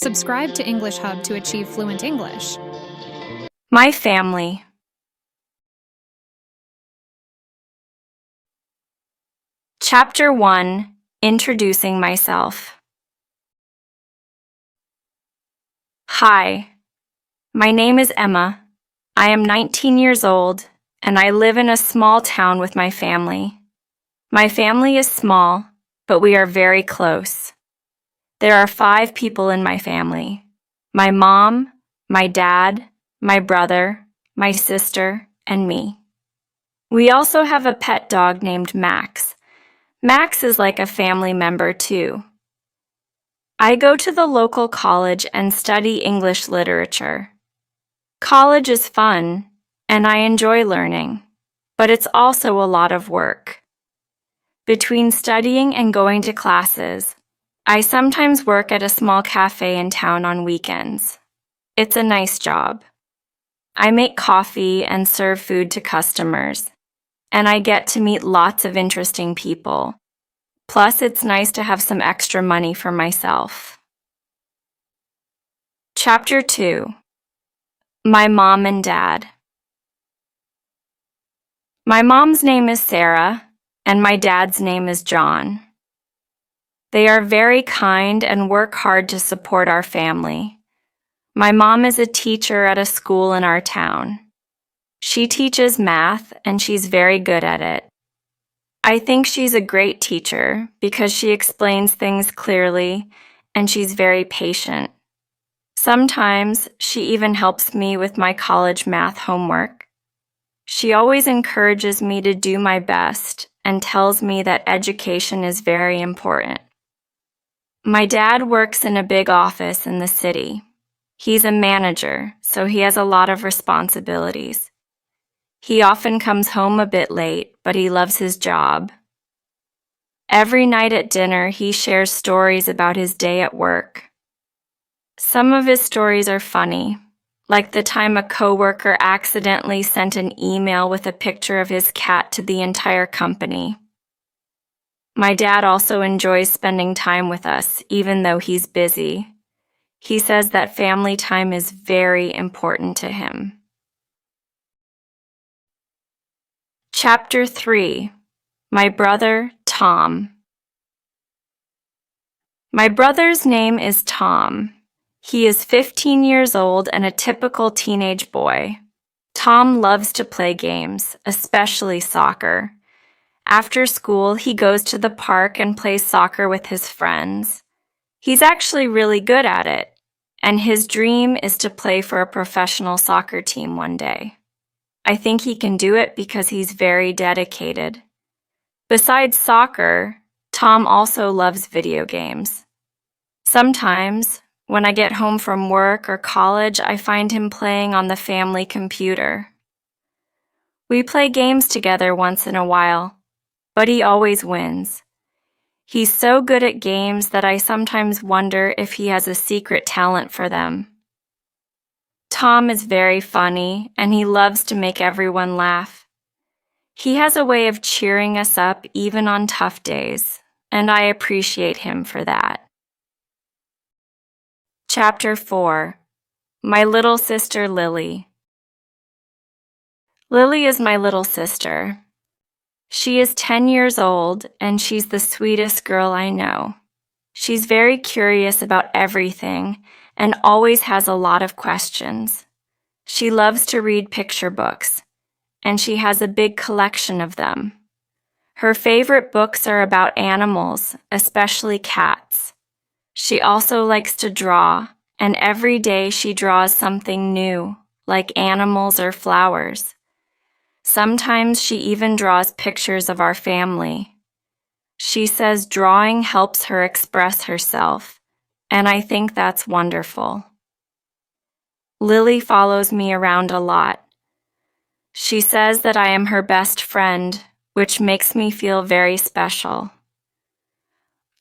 Subscribe to English Hub to achieve fluent English. My family. Chapter 1, Introducing Myself. Hi, my name is Emma. I am 19 years old, and I live in a small town with my family. My family is small, but we are very close. There are 5 people in my family: my mom, my dad, my brother, my sister, and me. We also have a pet dog named Max. Max is like a family member too. I go to the local college and study English literature. College is fun, and I enjoy learning, but it's also a lot of work. Between studying and going to classes, I sometimes work at a small cafe in town on weekends. It's a nice job. I make coffee and serve food to customers, and I get to meet lots of interesting people. Plus, it's nice to have some extra money for myself. Chapter 2, My Mom and Dad. My mom's name is Sarah, and my dad's name is John. They are very kind and work hard to support our family. My mom is a teacher at a school in our town. She teaches math, and she's very good at it. I think she's a great teacher because she explains things clearly and she's very patient. Sometimes she even helps me with my college math homework. She always encourages me to do my best and tells me that education is very important. My dad works in a big office in the city. He's a manager, so he has a lot of responsibilities. He often comes home a bit late, but he loves his job. Every night at dinner, he shares stories about his day at work. Some of his stories are funny, like the time a coworker accidentally sent an email with a picture of his cat to the entire company. My dad also enjoys spending time with us, even though he's busy. He says that family time is very important to him. Chapter 3, My Brother, Tom. My brother's name is Tom. He is 15 years old and a typical teenage boy. Tom loves to play games, especially soccer. After school, he goes to the park and plays soccer with his friends. He's actually really good at it, and his dream is to play for a professional soccer team one day. I think he can do it because he's very dedicated. Besides soccer, Tom also loves video games. Sometimes, when I get home from work or college, I find him playing on the family computer. We play games together once in a while, but he always wins. He's so good at games that I sometimes wonder if he has a secret talent for them. Tom is very funny, and he loves to make everyone laugh. He has a way of cheering us up even on tough days, and I appreciate him for that. Chapter 4, My Little Sister Lily. Lily is my little sister. She is 10 years old, and she's the sweetest girl I know. She's very curious about everything and always has a lot of questions. She loves to read picture books, and she has a big collection of them. Her favorite books are about animals, especially cats. She also likes to draw, and every day she draws something new, like animals or flowers. Sometimes she even draws pictures of our family. She says drawing helps her express herself, and I think that's wonderful. Lily follows me around a lot. She says that I am her best friend, which makes me feel very special.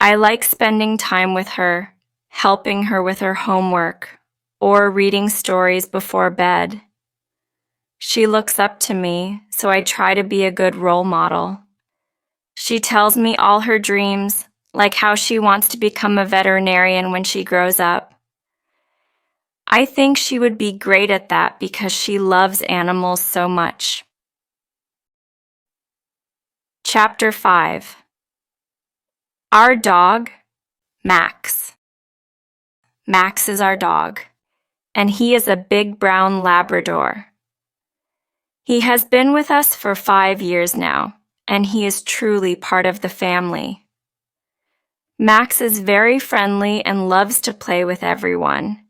I like spending time with her, helping her with her homework, or reading stories before bed. She looks up to me, so I try to be a good role model. She tells me all her dreams, like how she wants to become a veterinarian when she grows up. I think she would be great at that because she loves animals so much. Chapter 5. Our dog, Max. Max is our dog, and he is a big brown Labrador. He has been with us for 5 years now, and he is truly part of the family. Max is very friendly and loves to play with everyone.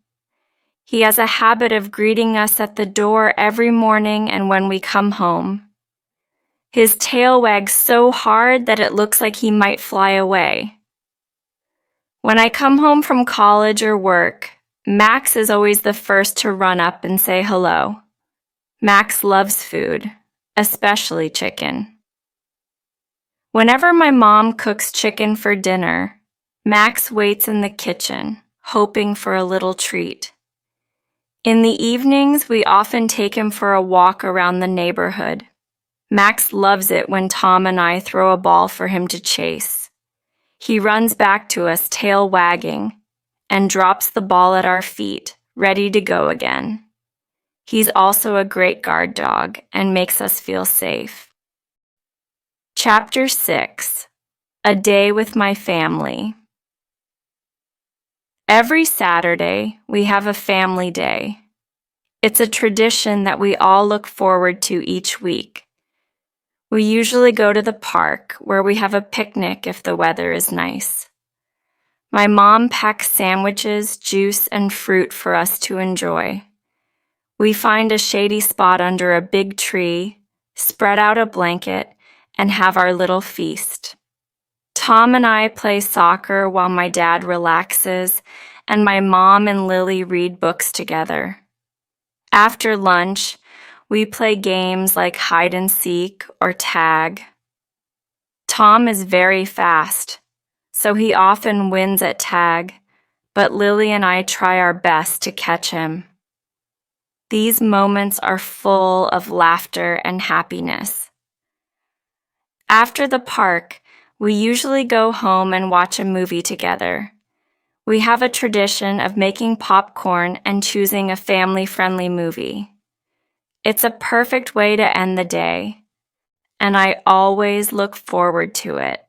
He has a habit of greeting us at the door every morning and when we come home. His tail wags so hard that it looks like he might fly away. When I come home from college or work, Max is always the first to run up and say hello. Max loves food, especially chicken. Whenever my mom cooks chicken for dinner, Max waits in the kitchen, hoping for a little treat. In the evenings, we often take him for a walk around the neighborhood. Max loves it when Tom and I throw a ball for him to chase. He runs back to us, tail wagging, and drops the ball at our feet, ready to go again. He's also a great guard dog and makes us feel safe. Chapter 6. A Day with My Family. Every Saturday, we have a family day. It's a tradition that we all look forward to each week. We usually go to the park where we have a picnic if the weather is nice. My mom packs sandwiches, juice, and fruit for us to enjoy. We find a shady spot under a big tree, spread out a blanket, and have our little feast. Tom and I play soccer while my dad relaxes, and my mom and Lily read books together. After lunch, we play games like hide and seek or tag. Tom is very fast, so he often wins at tag, but Lily and I try our best to catch him. These moments are full of laughter and happiness. After the park, we usually go home and watch a movie together. We have a tradition of making popcorn and choosing a family-friendly movie. It's a perfect way to end the day, and I always look forward to it.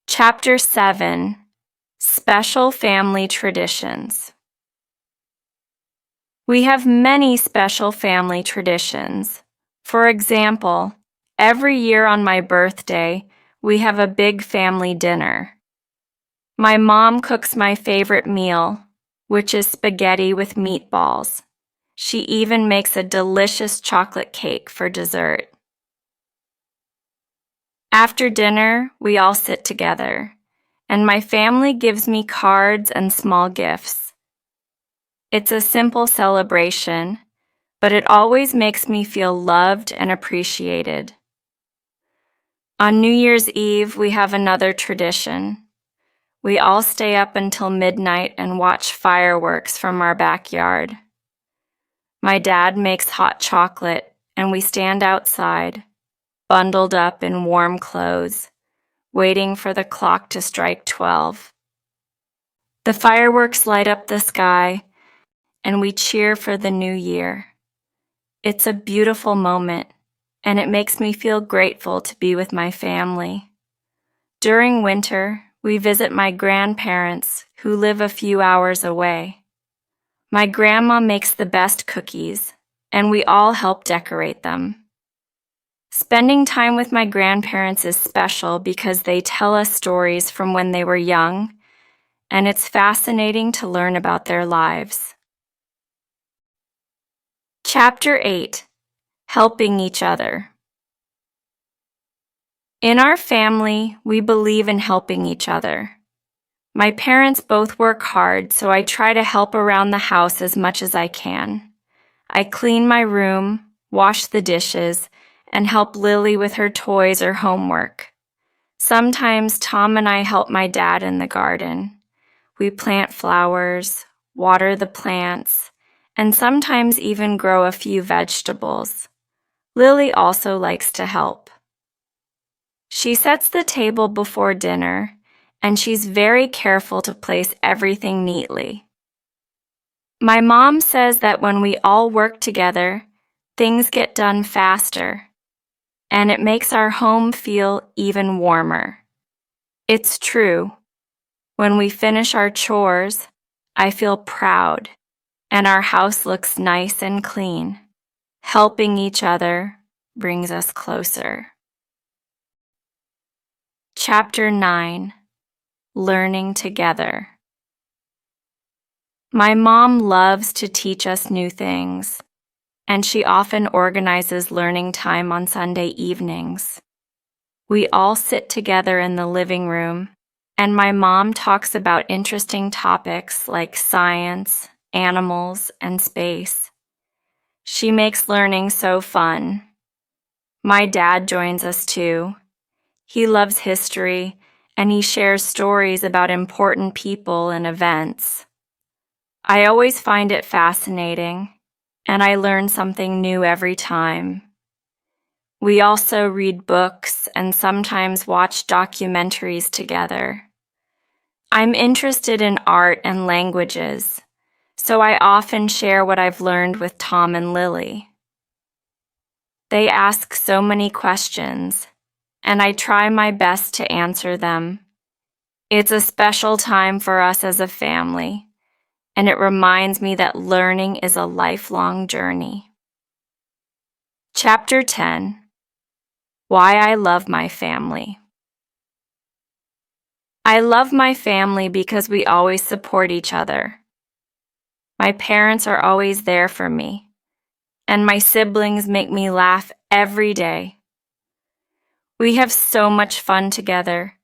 Chapter 7. Special Family Traditions. We have many special family traditions. For example, every year on my birthday, we have a big family dinner. My mom cooks my favorite meal, which is spaghetti with meatballs. She even makes a delicious chocolate cake for dessert. After dinner, we all sit together, and my family gives me cards and small gifts. It's a simple celebration, but it always makes me feel loved and appreciated. On New Year's Eve, we have another tradition. We all stay up until midnight and watch fireworks from our backyard. My dad makes hot chocolate, and we stand outside, bundled up in warm clothes, waiting for the clock to strike 12. The fireworks light up the sky, and we cheer for the new year. It's a beautiful moment, and it makes me feel grateful to be with my family. During winter, we visit my grandparents, who live a few hours away. My grandma makes the best cookies, and we all help decorate them. Spending time with my grandparents is special because they tell us stories from when they were young, and it's fascinating to learn about their lives. Chapter 8. Helping each other. In our family, we believe in helping each other. My parents both work hard, so I try to help around the house as much as I can. I clean my room, wash the dishes, and help Lily with her toys or homework. Sometimes Tom and I help my dad in the garden. We plant flowers, water the plants, and sometimes even grow a few vegetables. Lily also likes to help. She sets the table before dinner, and she's very careful to place everything neatly. My mom says that when we all work together, things get done faster, and it makes our home feel even warmer. It's true. When we finish our chores, I feel proud, and our house looks nice and clean. Helping each other brings us closer. Chapter 9: Learning Together. My mom loves to teach us new things, and she often organizes learning time on Sunday evenings. We all sit together in the living room, and my mom talks about interesting topics like science, animals, and space. She makes learning so fun. My dad joins us too. He loves history, and he shares stories about important people and events. I always find it fascinating, and I learn something new every time. We also read books and sometimes watch documentaries together. I'm interested in art and languages, so I often share what I've learned with Tom and Lily. They ask so many questions, and I try my best to answer them. It's a special time for us as a family, and it reminds me that learning is a lifelong journey. Chapter 10: Why I Love My Family. I love my family because we always support each other. My parents are always there for me, and my siblings make me laugh every day. We have so much fun together,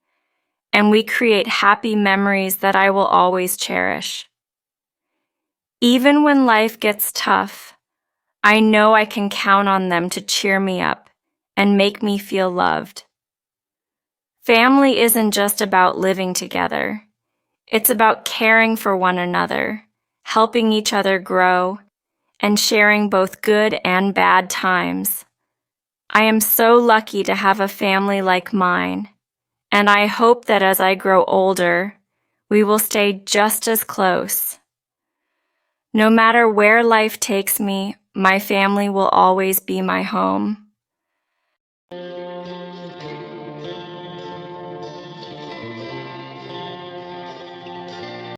and we create happy memories that I will always cherish. Even when life gets tough, I know I can count on them to cheer me up and make me feel loved. Family isn't just about living together. It's about caring for one another, helping each other grow, and sharing both good and bad times. I am so lucky to have a family like mine, and I hope that as I grow older, we will stay just as close. No matter where life takes me, my family will always be my home.